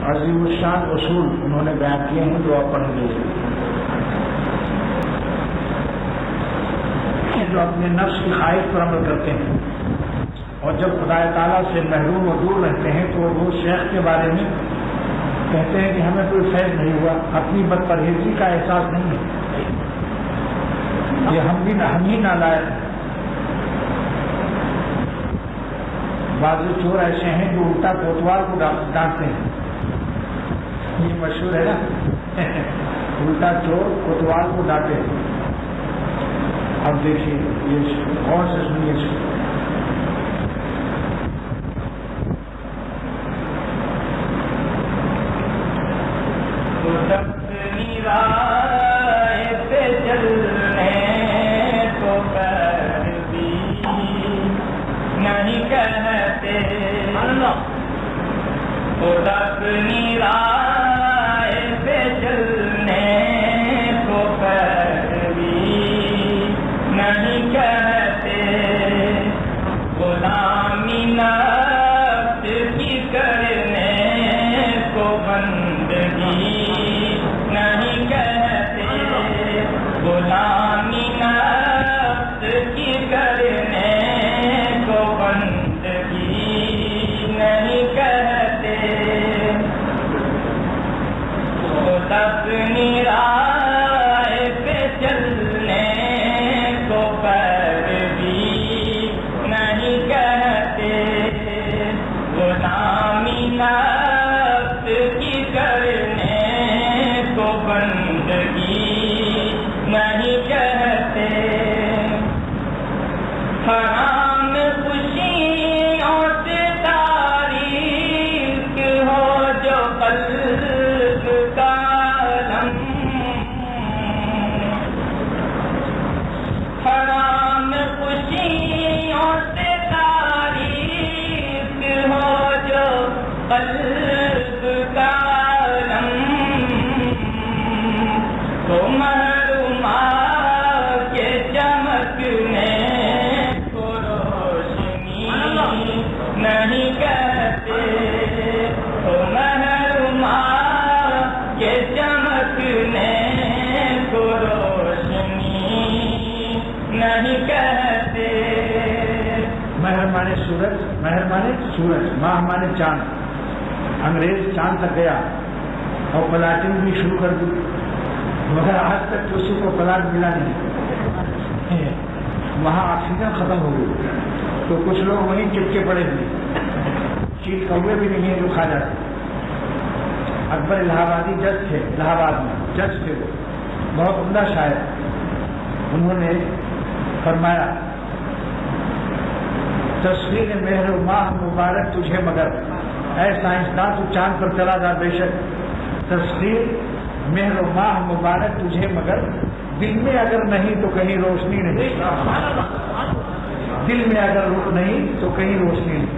عظیم الشان اصول انہوں نے بیان کیے ہیں جو آپ پڑھ لیجیے. جو اپنے نفس کی خواہش پر عمل کرتے ہیں اور جب خدا تعالیٰ سے محروم و دور رہتے ہیں تو وہ شیخ کے بارے میں کہتے ہیں کہ ہمیں کوئی فیض نہیں ہوا, اپنی بد پرہیزی کا احساس نہیں ہے, یہ ہم ہی نالائق ہیں. بعض چور ایسے ہیں جو الٹا کوتوال کو ڈانٹتے ہیں, یہ مشہور ہے نا, الٹا چور کوتوال کو ڈانٹے ہیں. اب دیکھیے یہ غور سے سنیے. سورج, ماہ مانے چاند. انگریز چاند تک گیا اور پلاٹنگ بھی شروع کر دی, مگر آج تک کسی کو پلاٹ ملا نہیں. وہاں آکسیجن ختم ہو گئی تو کچھ لوگ وہیں چپکے پڑے ہوئے, چیل کوے بھی نہیں ہیں جو کھا جاتے. اکبر الہ آبادی جج تھے, الہ آباد میں جج تھے, وہ بہت عمدہ شاعر. انہوں نے فرمایا تصویر مہر و ماہ مبارک تجھے مگر, اے سائنسداں تو چاند پر چلا جا بے شک. تصویر مہر و ماہ مبارک تجھے مگر, دل میں اگر نہیں تو کہیں روشنی نہیں. دل میں اگر نہیں تو کہیں روشنی نہیں.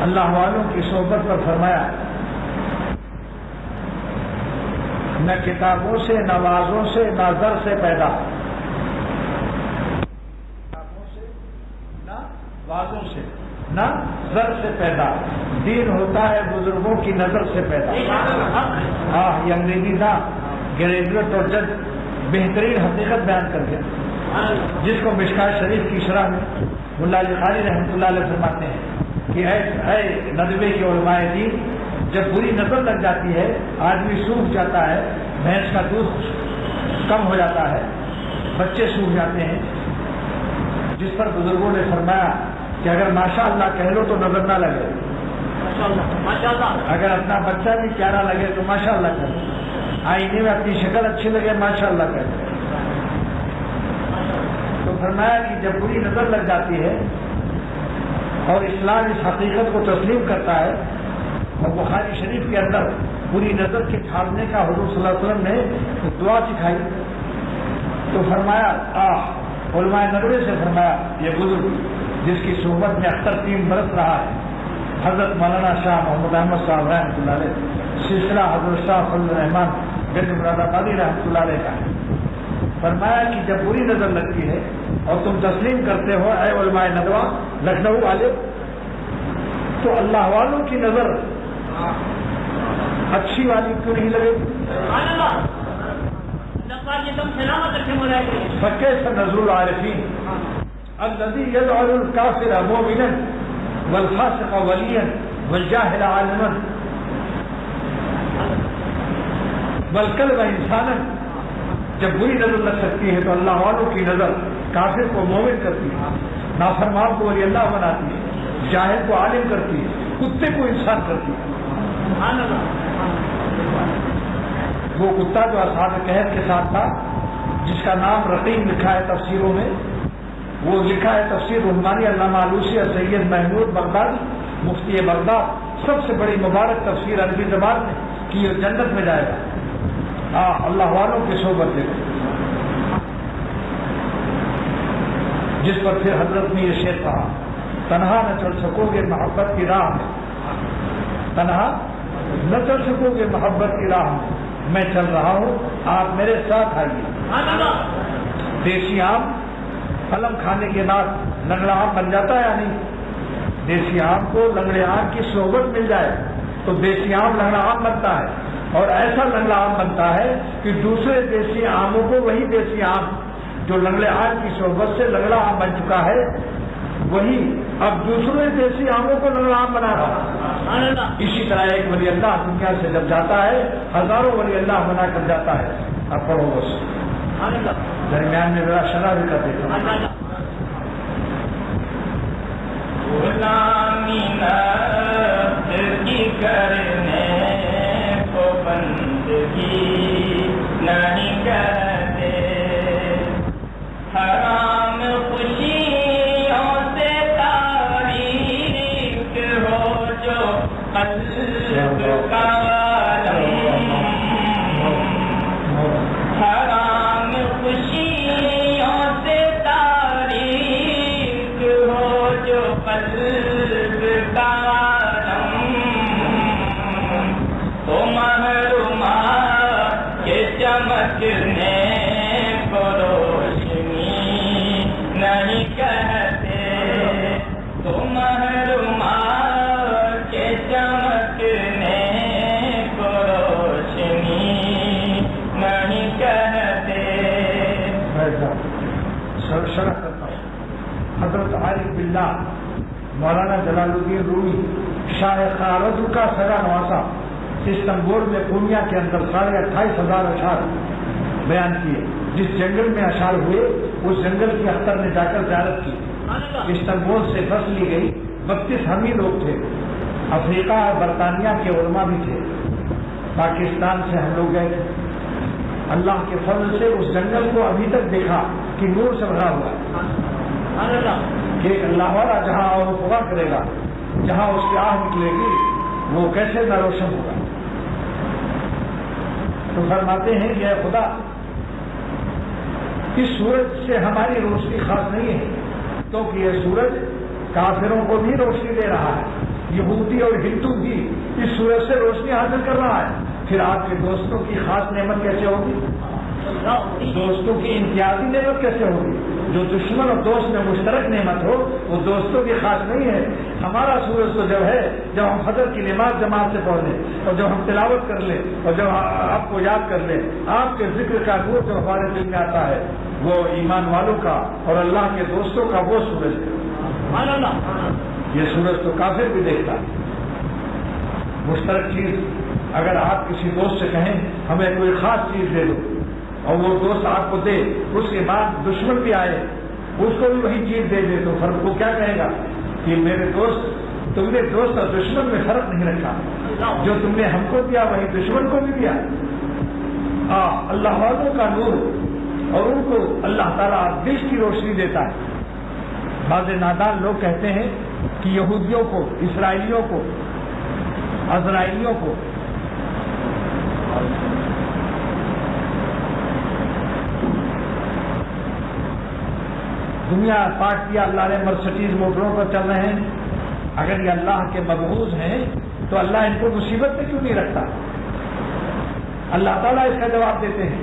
اللہ والوں کی صحبت پر فرمایا نہ کتابوں سے نہ وعظوں سے نہ زر سے پیدا, بازوں سے نہ زر سے پیدا, دین ہوتا ہے بزرگوں کی نظر سے پیدا. یہ انگریزی تھا, گریجویٹ اور جج بہترین حقیقت بیان کر گیا, جس کو مشکات شریف کی شرح میں ملا علی قاری رحمۃ اللہ علیہ فرماتے ہیں کہ اے ندوے کے علماء دین, جب بری نظر لگ جاتی ہے آدمی سوکھ جاتا ہے, بھینس کا دودھ کم ہو جاتا ہے, بچے سوکھ جاتے ہیں, جس پر بزرگوں نے فرمایا کہ اگر ماشاء اللہ کہہ لو تو نظر نہ لگے, اگر اپنا بچہ بھی پیارا لگے تو ماشاء اللہ کہہ لو, آئینے میں اپنی شکل اچھی لگے ماشاء اللہ کہہ لو. تو فرمایا کہ جب بری نظر لگ جاتی ہے اور اسلام اس حقیقت کو تسلیم کرتا ہے, اور بخاری شریف کے اندر بری نظر کے جھاڑنے کا حضور صلی اللہ علیہ وسلم نے دعا سکھائی, تو فرمایا علماء ندوے سے فرمایا یہ بزرگ جس کی صحبت میں اختر 3 برس رہا ہے, حضرت مولانا شاہ محمد احمد صاحب رحمۃ اللہ علیہ, سلسلہ حضرت شاہ فضل الرحمان گنج مراد آبادی رحمۃ اللہ علیہ کا ہے. فرمایا کہ جب بری نظر لگتی ہے اور تم تسلیم کرتے ہو اے علماء ندوہ لکھنؤ والے تو اللہ والوں کی نظر اچھی والی کیوں نہیں لگے گی؟ فكيف نظر العارفين الذي يجعل الكافر مؤمنا والفاسق وليا والجاهل عالما والكلب انسانا. جب بری نظر لگ سکتی ہے تو اللہ والوں کی نظر کافر کو مومن کرتی ہے، نافرمان کو ولی اللہ بناتی ہے، جاہل کو عالم کرتی ہے، کتے کو انسان کرتی ہے. وہ کتا جو اصحاب کہف کے ساتھ تھا، جس کا نام رقیم لکھا ہے تفسیروں میں، وہ لکھا ہے تفسیر رحمانی علامہ آلوسی اور سید محمود بغدادی مفتی بغداد، سب سے بڑی مبارک تفسیر عربی زبان میں کہ یہ جنت میں جائے گا اللہ والوں کی صحبت دے، جس پر پھر حضرت نے یہ شعر کہا، تنہا نہ چل سکو گے محبت کی راہ میں، تنہا نہ چل سکو گے محبت کی راہ میں چل رہا ہوں، آپ میرے ساتھ آئیے. دیسی آم پلم کھانے کے بعد لنگڑا آم بن جاتا ہے یا نہیں؟ دیسی آم کو لنگڑے آم کی صحبت مل جائے تو دیسی آم لنگڑا آم بنتا ہے، اور ایسا لنگڑا آم بنتا ہے کہ دوسرے دیسی آموں کو وہی دیسی آم جو لنگڑے آم کی صحبت سے لنگڑا آم بن چکا ہے، وہی اب دوسرے دیسی آموں کو لنگڑا آم بنا رہا. اسی طرح ایک ولی اللہ دنیا سے جب جاتا ہے، ہزاروں ولی اللہ بنا کر جاتا ہے. اب پڑھو بس، درمیان میں ذرا شرح بھی کر دیتا ہوں. غلامی نفس کی کرنے کو بندگی نہیں کہتے، حرام خوشیوں سے تاریک ہو جو قلب کا عالم، حرام خوشیوں سے تاریک ہو جو قلب کا عالم، تو محرومات کے چمکنے کو روشنی نہیں کہتے، تو محرومات کے چمکنے کو روشنی نہیں کہتے. شرح کرتا ہوں. حضرت عارف باللہ مولانا جلال الدین رومی شاہ خارزو کا سگا نواسا استنبول میں پورنیا کے اندر 28,500 اشعار بیان کیے. جس جنگل میں اشعار ہوئے اس جنگل کی اختر نے جا کر زیارت کی. استنبول سے بس لی گئی، 32 ہم ہی لوگ تھے، افریقہ اور برطانیہ کے علماء بھی تھے، پاکستان سے ہم لوگ گئے تھے. اللہ کے فضل سے اس جنگل کو ابھی تک دیکھا کہ نور سے بھرا ہوا ہے، کہ اللہ والا جہاں اور پورا کرے گا، جہاں اس کی آہ نکلے گی وہ کیسے نہ روشن ہوگا. تو فرماتے ہیں کہ اے خدا، اس سورج سے ہماری روشنی خاص نہیں ہے، کیونکہ یہ سورج کافروں کو بھی روشنی دے رہا ہے، یہودی اور ہندو بھی اس سورج سے روشنی حاصل کر رہا ہے. پھر آپ کے دوستوں کی خاص نعمت کیسے ہوگی؟ دوستوں کی امتیازی نعمت کیسے ہوگی؟ جو دشمن اور دوست میں مشترک نعمت ہو وہ دوستوں کی خاص نہیں ہے. ہمارا سورج تو جب ہے جب ہم فجر کی نماز جماعت سے پڑھ لیں، اور جب ہم تلاوت کر لیں، اور جب آپ کو یاد کر لیں، آپ کے ذکر کا نور جو ہمارے دل میں آتا ہے وہ ایمان والوں کا اور اللہ کے دوستوں کا وہ سورج ہے. یہ سورج تو کافر بھی دیکھتا ہے. مشترک چیز اگر آپ کسی دوست سے کہیں ہمیں کوئی خاص چیز دے دو، اور وہ دوست آپ کو دے، اس کے بعد دشمن بھی آئے اس کو بھی وہی چیز دے دے، تو فرق کو کیا کہے گا کہ میرے دوست، تم نے دوست اور دشمن میں فرق نہیں رکھا، جو تم نے ہم کو دیا وہی دشمن کو بھی دیا. اللہ والوں کا نور، اور ان کو اللہ تعالیٰ دل کی روشنی دیتا ہے. بعض نادان لوگ کہتے ہیں کہ یہودیوں کو، اسرائیلیوں کو، عزرائیلیوں کو دنیا پاٹ کیا، اللہ نے مرسڈیز موٹروں پر چل رہے ہیں. اگر یہ اللہ کے مبعوث ہیں تو اللہ ان کو مصیبت میں کیوں نہیں رکھتا؟ اللہ تعالیٰ اس کا جواب دیتے ہیں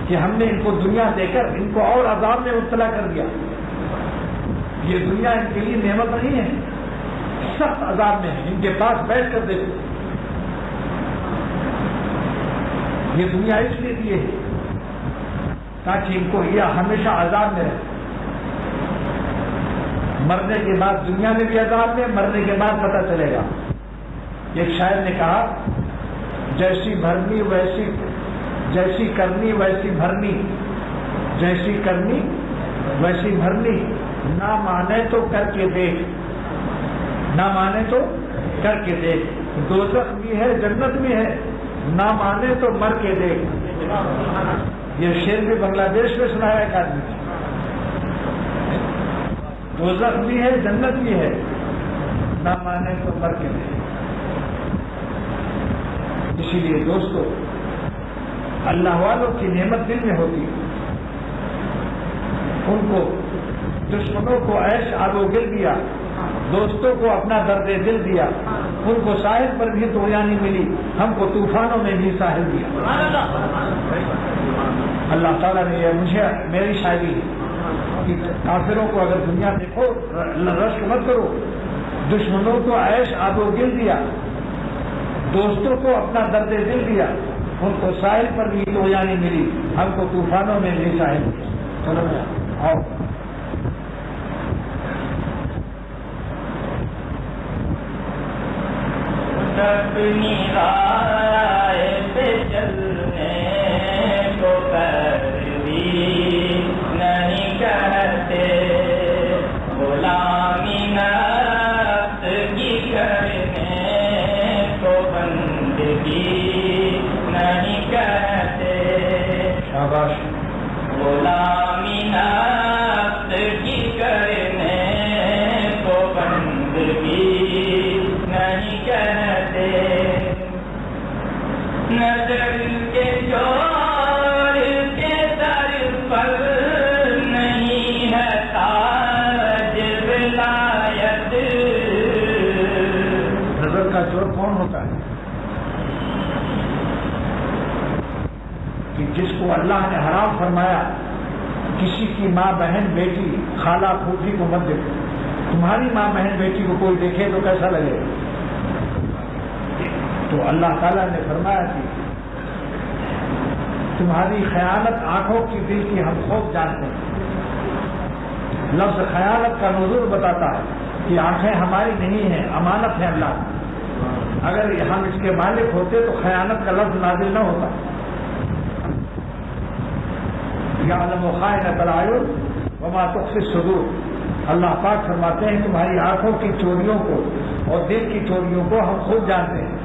کہ ہم نے ان کو دنیا دے کر ان کو اور عذاب میں مبتلا کر دیا. یہ دنیا ان کے لیے نعمت نہیں ہے، سخت عذاب میں ہیں، ان کے پاس بیٹھ کر دیکھو، یہ دنیا اس لیے دی ہے تاکہ ان کو یہ ہمیشہ عذاب میں رہے، مرنے کے بعد دنیا میں بھی عذاب میں، مرنے کے بعد پتہ چلے گا۔ ایک شاعر نے کہا جیسی بھرنی ویسی، جیسی کرنی ویسی بھرنی، جیسی کرنی ویسی بھرنی، نہ مانے تو کر کے دیکھ، نہ مانے تو کر کے دیکھ، دوزخ بھی ہے جنت بھی ہے، نہ مانے تو مر کے دیکھ۔ یہ شعر بھی بنگلہ دیش میں سنایا ایک آدمی نے، دوزخ بھی ہے جنت بھی ہے، نہ مانے تو مر کے دیکھ۔ اسی لیے دوستو اللہ والوں کی نعمت دل میں ہوتی ہے، ان کو دشمنوں کو عیش آب و گل دیا، دوستوں کو اپنا درد دل دیا، ان کو ساحل پر بھی طغیانی ملی، ہم کو طوفانوں میں بھی ساحل دیا۔ اللہ تعالیٰ نے یہ مجھے میری شاعری کہ کافروں کو اگر دنیا دیکھو رشک مت کرو، دشمنوں کو عیش آب و گل دیا، دوستوں کو اپنا درد دل دیا، ان کو ساحل پر بھی طغیانی ملی، ہم کو طوفانوں میں بھی ساحل دیا۔ چلو آؤ اپنی رائے پہ چلنے کو پیروی نہیں کرتے، غلامی نفس کی کرنے کو بندگی نہیں کرتے، شاباش، غلامی نفس کی کرنے کو بندگی نہیں کرتے، نظر کے چور کے سر پر نہیں ہے تاج ولایت۔ نظر کا چور کون ہوتا ہے؟ کہ جس کو اللہ نے حرام فرمایا، کسی کی ماں بہن بیٹی خالہ پھوپھی کو مت دیکھو، تمہاری ماں بہن بیٹی کو کوئی دیکھے تو کیسا لگے؟ تو اللہ تعالیٰ نے فرمایا کہ تمہاری خیانت آنکھوں کی دل کی ہم خوب جانتے ہیں۔ لفظ خیانت کا نزول بتاتا ہے کہ آنکھیں ہماری نہیں ہیں، امانت ہے اللہ کی، اگر ہم اس کے مالک ہوتے تو خیانت کا لفظ نازل نہ ہوتا۔ یعلم خائنۃ الاعین وما تخفی الصدور، اللہ پاک فرماتے ہیں تمہاری آنکھوں کی چوریوں کو اور دل کی چوریوں کو ہم خود جانتے ہیں۔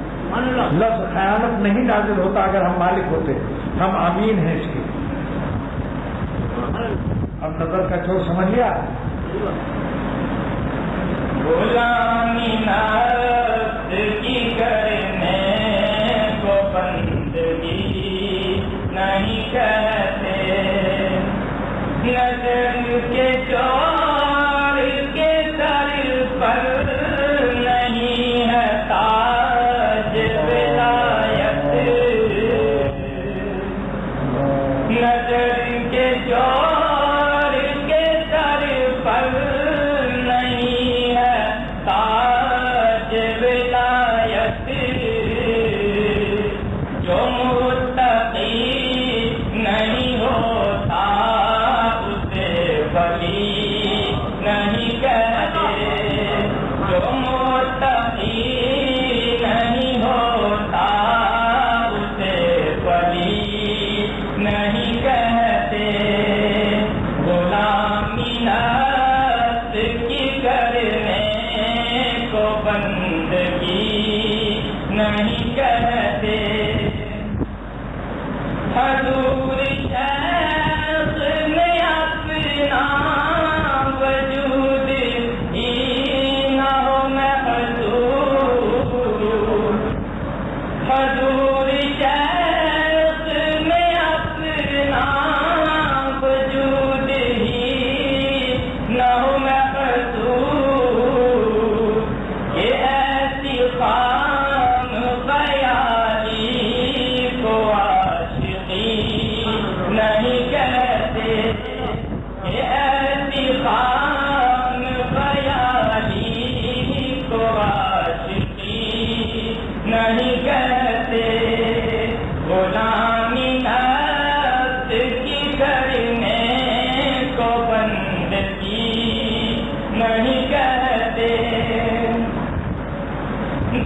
لفظ خیانت نہیں نازل ہوتا اگر ہم مالک ہوتے، ہم امین ہیں اس کے۔ اب نظر کا چور سمجھ لیا؟ غلامی نفس کی کرنے کو بندگی نہیں کرتے، نظر کے چور کے سر پر نہیں ہے تاج ولایت، نظر کے چور کے سر پر نہیں ہے تاج ولایت، جو متقی نہیں ہوتا اسے ولی نہیں کہتے، جو متقی نہیں ہوتا اسے ولی نہیں کہتے، غلامی نفس کی کرنے کو بندگی نہیں کہتے، حضور شیخ نے اپنا وجود ہی نہ ہو محضور، حضور شیخ نے اپنا وجود ہی نہ ہو محضور، کہ ایسی خام خیالی کو عاشقی نہیں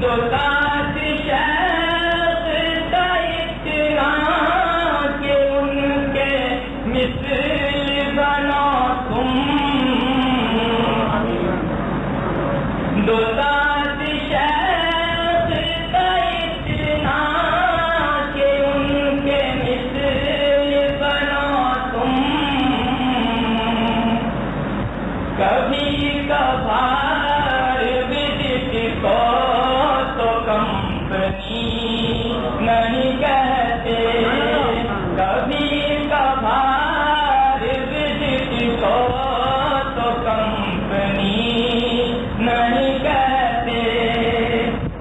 دو ساتھ شیخ کا اتنا کہ ان کے مثل بنا تم، دو ساتھ شیخ کا اتنا کہ ان کے مثل بنا تم، کبھی کبھار وزٹ کو تو کمپنی نہیں کہتے، کبھی کبھار وزٹ کو تو کمپنی نہیں کہتے،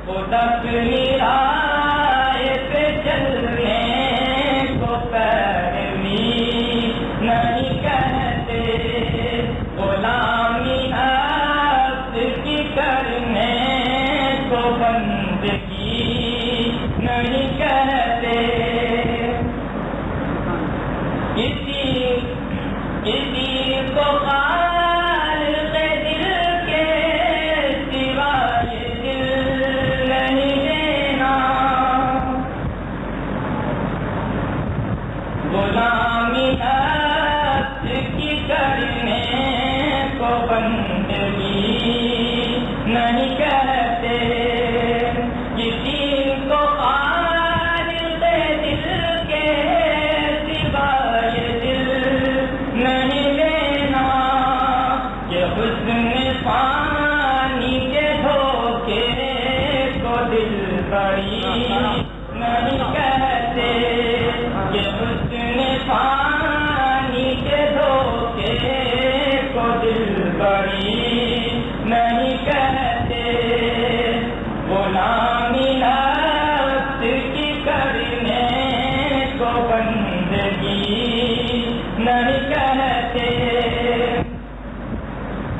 خود اپنی رائے پہ چلنے کو پیروی نہیں کہتے، غلامی نفس کی کرنے کو بندگی نہیں کہتے، کسی کو خالق دل کے سوائے دل نہیں دینا، غلامی نفس کی کرنے کو بندگی نہیں کہتے، کسی کو خالق دل کے سوائے دل نہیں دینا، کہ حسن پانی کے دھوکے کو دل بڑی نہیں کہتے، کہ حسن پانی کے دھوکے کو دل بڑی نہیں کہتے، غلامی نفس کی کرنے کو بندگی نہیں کہتے،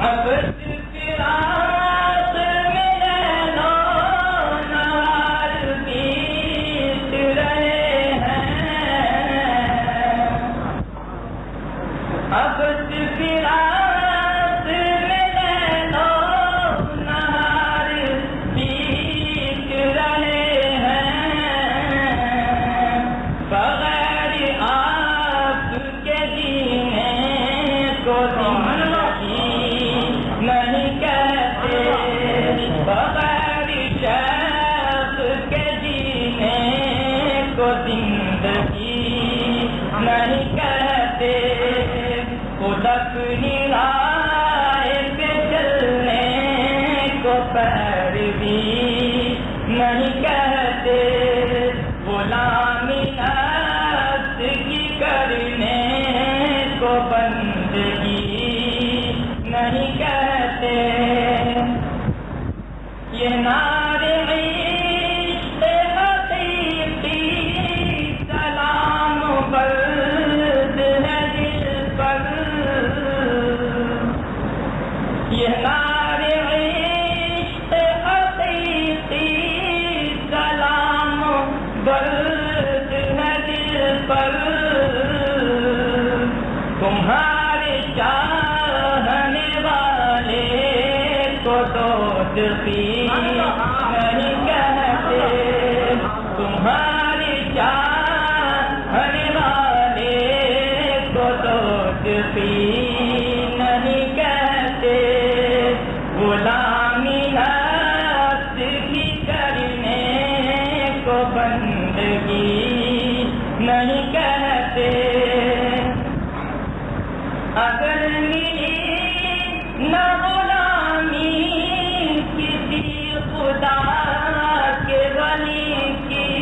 اب فراق میں رہنا نہار بیت رہے ہیں، اب فراق میں رہنا نہار بیت رہے ہیں، بغیر آپ کے جینے کو زندگی نہیں کہتے، بغیر شیخ کے جینے کو زندگی نہیں کہتے، خود اپنی رائے پہ چلنے کو پیروی نہیں کہتے، غلامی نفس کی کرنے کو بندگی نہیں کہتے، یہ نعرے عشق حقیقی سلام برد ہے دل پر، یہ نعرے عشق حقیقی سلام برد ہے دل پر، تمہارے چاہنے والے کو دوزخی نہیں کہتے، تمہارے چاہنے والے کو دوزخی نہیں کہتے، غلامی نفس کی کرنے کو بندگی نہیں کہتے، اگر ملی نہ غلامی کسی خدا کے ولی کی،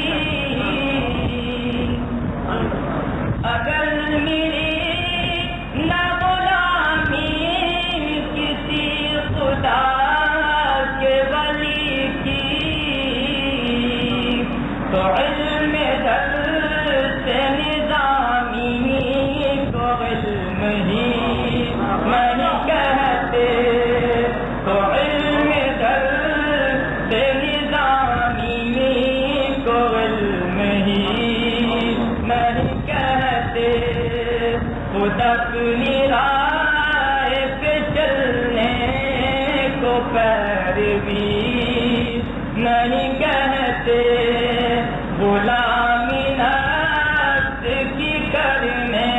اگر ملی نہ غلامی کسی خدا کے ولی کی، تو علم درس نظامی کو علم ہی نہیں کہتے، تو علم درس نظامی کو علم ہی نہیں کہتے، خود اپنی رائے پہ چلنے کو پیروی نہیں کہتے غلامی نفس کی کرنے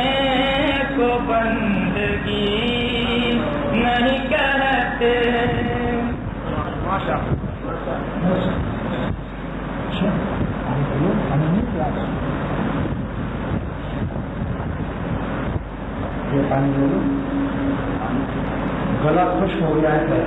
کو بندگی نہیں کہتے. یہ پانی لے لو, گلا خشک ہو گیا ہے.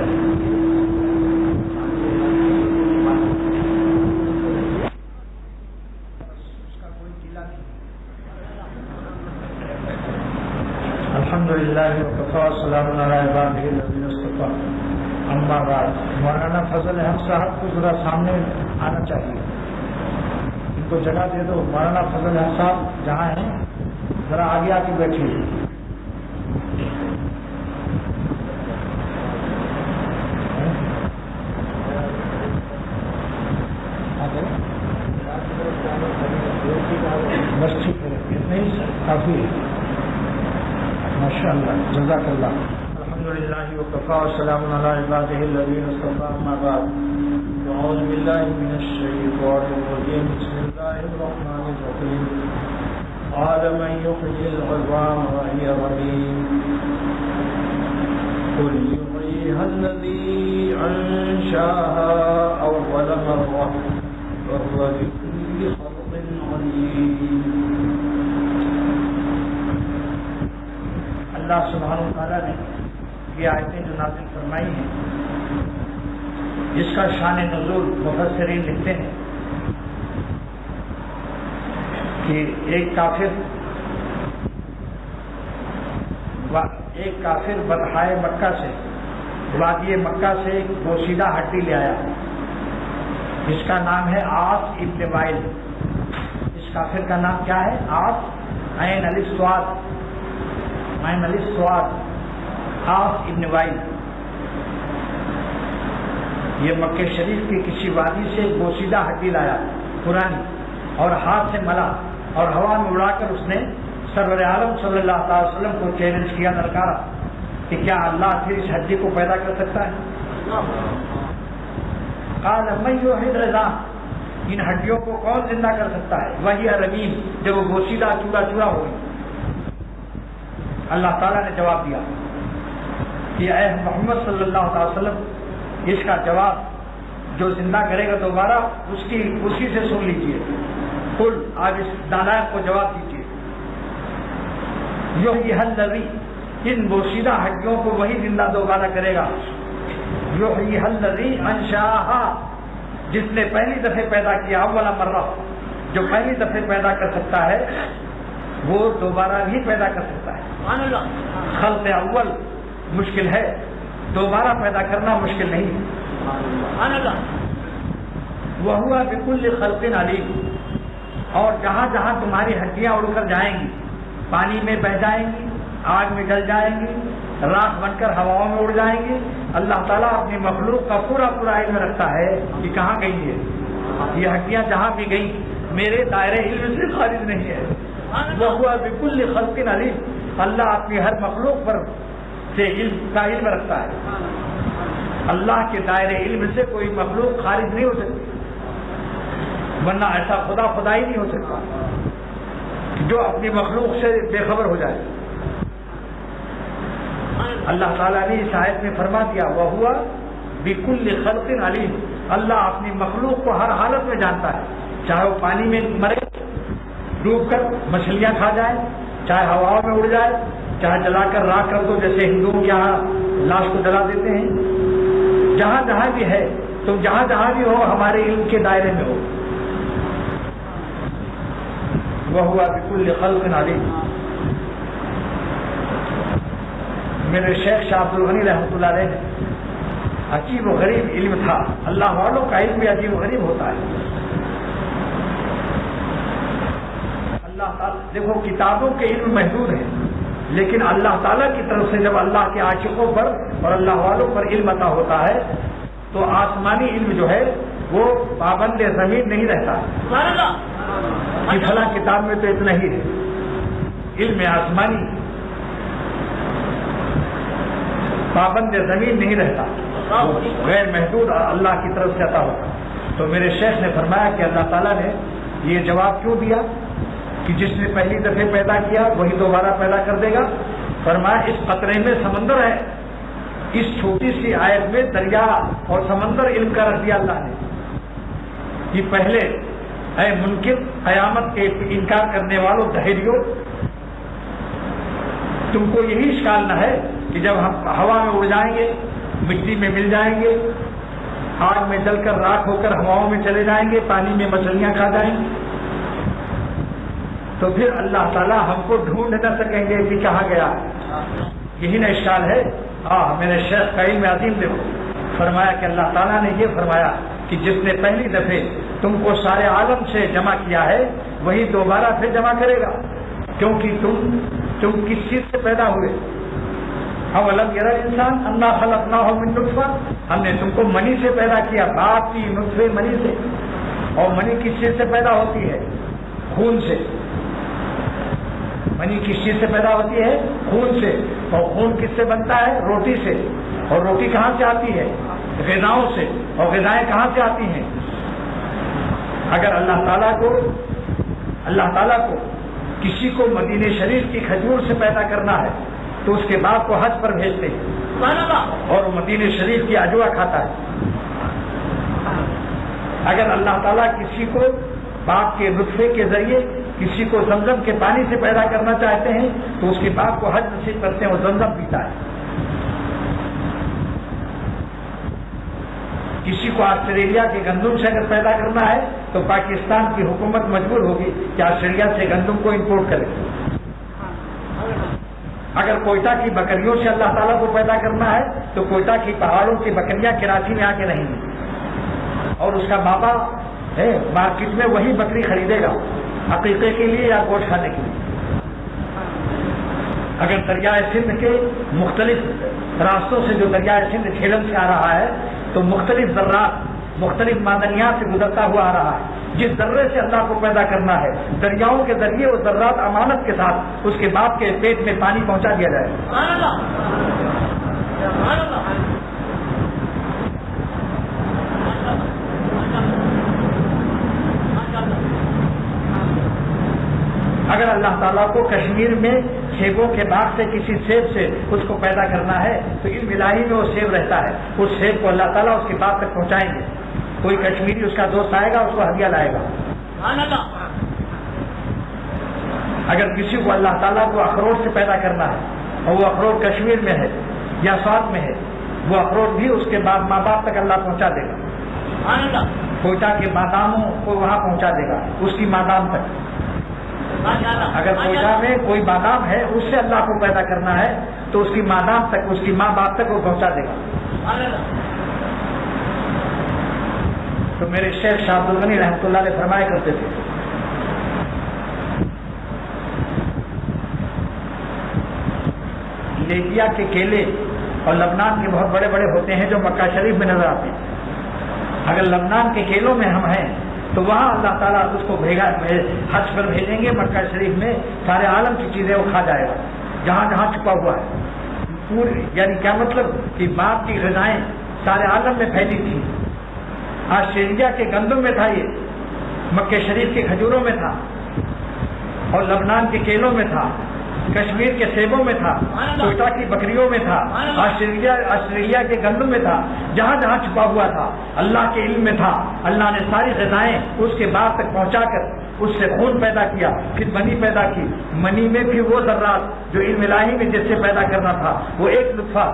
الحمدللہ وکفی وسلام علی عبادہ الذین اصطفی. اما بعد, مولانا فضل احمد صاحب کو ذرا سامنے آنا چاہیے, ان کو جگہ دے دو. مولانا فضل احمد صاحب جہاں ہیں ذرا آگے آ کے بیٹھیے. بس ٹھیک ہے, اتنے ہی کافی ہے. ماشاء اللہ, جزاک اللہ. الحمدللہ وکفی وسلام علی عبادہ الذین اصطفی. اما بعد, اعوذ باللہ من الشیطان الرجیم. بسم اللہ الرحمن الرحیم. قال من یحیی العظام وهی رمیم قل یحییها الذی انشأها اول مرة وهو بكل خلق علیم. اللہ سبحانہ وتعالیٰ نے یہ آیتیں جو نازل فرمائی ہیں, جس کا شان نزول مفسرین لکھتے ہیں کہ ایک کافر بطحائے مکہ سے, وادی مکہ سے ایک بوسیدہ ہڈی لے آیا جس کا نام ہے عاص ابن وائل. اس کافر کا نام کیا ہے؟ عاص, عین الف صاد, عاص ابن وائل. یہ مکہ شریف کی کسی وادی سے ایک بوسیدہ ہڈی لایا پرانی, اور ہاتھ سے ملا اور ہوا میں اڑا کر اس نے سرور عالم صلی اللہ تعالی وسلم کو چیلنج کیا, درکارا کہ کیا اللہ پھر اس ہڈی کو پیدا کر سکتا ہے؟ قال من یحیی العظام, ان ہڈیوں کو کون زندہ کر سکتا ہے؟ وہی رمیم, جب وہ بوسیدہ چورا چورا ہو گئی. اللہ تعالیٰ نے جواب دیا کہ اے محمد صلی اللہ علیہ وسلم, اس کا جواب جو زندہ کرے گا دوبارہ اسی سے سن لیجیے. قل, آج اس نالائق کو جواب دیجیے. یحییھا الذی, ان بوسیدہ ہڈیوں کو وہی زندہ دوبارہ کرے گا. یحییھا الذی انشأھا, جس نے پہلی دفعہ پیدا کیا, اول مرہ, جو پہلی دفعہ پیدا کر سکتا ہے وہ دوبارہ بھی پیدا کر سکتا ہے. خلق اول مشکل ہے, دوبارہ پیدا کرنا مشکل نہیں. وَهُوَ بِكُلِّ خَلْقٍ عَلِيمٌ, اور جہاں جہاں تمہاری ہڈیاں اڑ کر جائیں گی, پانی میں بہ جائیں گی, آگ میں جل جائیں گی, راکھ بن کر ہواؤں میں اڑ جائیں گی, اللہ تعالیٰ اپنی مخلوق کا پورا علم رکھتا ہے کہ کہاں گئی ہے. یہ ہڈیاں جہاں بھی گئی میرے دائرے علم سے خارج نہیں ہے. وَهُوَ بِكُلِّ خَلْقٍ عَلِيمٌ, اللہ اپنی ہر مخلوق پر سے علم رکھتا ہے. اللہ کے دائرے علم سے کوئی مخلوق خارج نہیں ہو سکتی, ورنہ ایسا خدا ہی نہیں ہو سکتا جو اپنی مخلوق سے بے خبر ہو جائے. اللہ تعالیٰ نے اس آیت میں فرما دیا وَهُوَ بِكُلِّ خَلْقٍ عَلِيمٌ, اللہ اپنی مخلوق کو ہر حالت میں جانتا ہے, چاہے وہ پانی میں مرے, ڈوب کر مچھلیاں کھا جائے, چاہے ہواؤں میں اڑ جائے, چاہے جلا کر راکھ کر دو جیسے ہندوؤں کے یہاں لاش کو جلا دیتے ہیں. جہاں جہاں بھی ہے, تم جہاں جہاں بھی ہو ہمارے علم کے دائرے میں ہو. وَهُوَ بِكُلِّ خَلْقٍ عَلِيمٌ. میرے شیخ شاہ عبد الغنی رحمۃ اللہ علیہ عجیب و غریب علم تھا. اللہ والوں کا علم بھی عجیب و غریب ہوتا ہے. اللہ تعالیٰ دیکھو, کتابوں کے علم محدود ہیں, لیکن اللہ تعالیٰ کی طرف سے جب اللہ کے عاشقوں پر اور اللہ والوں پر علم عطا ہوتا ہے تو آسمانی علم جو ہے وہ پابند زمین نہیں رہتا کہ فلاں کتاب میں تو اتنا ہی ہے. علم آسمانی پابند زمین نہیں رہتا, غیر محدود اللہ کی طرف سے عطا ہوتا. تو میرے شیخ نے فرمایا کہ اللہ تعالیٰ نے یہ جواب کیوں دیا کہ جس نے پہلی دفعہ پیدا کیا وہی دوبارہ پیدا کر دے گا؟ فرمایا اس قطرے میں سمندر ہے، اس چھوٹی سی آیت میں دریا اور سمندر علم کا رکھ دیا اللہ نے. یہ پہلے اے منکر قیامت کے انکار کرنے والوں دہریوں، تم کو یہی اشکال نہ ہے کہ جب ہم ہوا میں اڑ جائیں گے، مٹی میں مل جائیں گے، آگ میں جل کر راکھ ہو کر ہواؤں میں چلے جائیں گے، پانی میں مچھلیاں کھا جائیں گے، تو پھر اللہ تعالیٰ ہم کو ڈھونڈ نہ سکیں گے کہ کہاں گیا؟ یہی نہ اشکال ہے. میرے شیخ کا علم عظیم دیکھو، فرمایا کہ اللہ تعالیٰ نے یہ فرمایا کہ جس نے پہلی دفعہ تم کو سارے عالم سے جمع کیا ہے وہی دوبارہ پھر جمع کرے گا، کیونکہ تم کس چیز سے پیدا ہوئے؟ اولم یری انسان انا خلقناہ من نطفہ، ہم نے تم کو منی سے پیدا کیا، باپ کی نطفے منی سے. اور منی کس چیز سے پیدا ہوتی ہے؟ خون سے. منی کس چیز سے پیدا ہوتی ہے؟ خون سے. اور خون کس سے بنتا ہے؟ روٹی سے. اور روٹی کہاں سے آتی ہے؟ غذاؤں سے. اور غذائیں کہاں سے آتی ہیں؟ اگر اللہ تعالیٰ کو کسی کو مدینہ شریف کی کھجور سے پیدا کرنا ہے تو اس کے باپ کو حج پر بھیجتے ہیں اور وہ مدینہ شریف کی اجوا کھاتا ہے. اگر اللہ تعالیٰ کسی کو باپ کے نطفے کے ذریعے کسی کو زمزم کے پانی سے پیدا کرنا چاہتے ہیں تو اس کے باپ کو حج نصیب کرتے ہیں، وہ زمزم پیتا ہے. کسی کو آسٹریلیا کے گندم سے اگر پیدا کرنا ہے تو پاکستان کی حکومت مجبور ہوگی کہ آسٹریلیا سے گندم کو امپورٹ کرے. اگر کوئٹہ کی بکریوں سے اللہ تعالیٰ کو پیدا کرنا ہے تو کوئٹہ کی پہاڑوں کی بکریاں کراچی میں آ کے رہیں گی اور اس کا باپ ہے مارکیٹ میں وہی بکری خریدے گا عقیقے کے لیے یا گوشت کھانے کے لیے. اگر دریائے سندھ کے مختلف راستوں سے جو دریائے سندھ جھیلم سے آ رہا ہے تو مختلف ذرات مختلف معدنیات سے گزرتا ہوا آ رہا ہے. جس ذرے سے اللہ کو پیدا کرنا ہے دریاؤں کے ذریعے وہ ذرات امانت کے ساتھ اس کے باپ کے پیٹ میں پانی پہنچا دیا جائے. اگر اللہ تعالیٰ کو کشمیر میں سیبوں کے باغ سے کسی سیب سے اس کو پیدا کرنا ہے تو علم الہی میں وہ سیب رہتا ہے، اس سیب کو اللہ تعالیٰ اس کے باپ تک پہنچائیں گے. کوئی کشمیری اس کا دوست آئے گا اس کو ہدیہ لائے گا. اگر کسی کو اللہ تعالیٰ کو اخروٹ سے پیدا کرنا ہے اور وہ اخروٹ کشمیر میں ہے یا سوات میں ہے وہ اخروٹ بھی اس کے بعد ماں باپ تک اللہ پہنچا دے گا. کوئٹہ کے باداموں کو وہاں پہنچا دے گا اس کی مادام تک. اگر کوئٹہ میں کوئی بادام ہے اس سے اللہ کو پیدا کرنا ہے تو اس کی مادام تک اس کی ماں باپ تک وہ پہنچا دے گا. تو میرے شیخ شاہ عبد الغنی رحمۃ اللہ علیہ فرمایا کرتے تھے لیبیا کے کیلے اور لبنان کے بہت بڑے بڑے ہوتے ہیں جو مکہ شریف میں نظر آتے ہیں. اگر لبنان کے کیلوں میں ہم ہیں تو وہاں اللہ تعالیٰ اس کو حج پر بھیجیں گے. مکہ شریف میں سارے عالم کی چیزیں وہ کھا جائے گا جہاں جہاں چھپا ہوا ہے. پوری یعنی کیا مطلب کہ باپ کی غذائیں سارے عالم میں پھیلی تھی. آسٹریلیا کے گندم میں تھا، یہ مکہ شریف کے کھجوروں میں تھا اور لبنان کے کیلوں میں تھا، کشمیر کے سیبوں میں تھا، کوئٹہ کی بکریوں میں تھا، آسٹریلیا کے گندم میں تھا. جہاں جہاں چھپا ہوا تھا اللہ کے علم میں تھا. اللہ نے ساری غذائیں اس کے باپ تک پہنچا کر اس سے خون پیدا کیا، پھر منی پیدا کی. منی میں بھی وہ ذرات جو علم الہی میں جس سے پیدا کرنا تھا وہ ایک نطفہ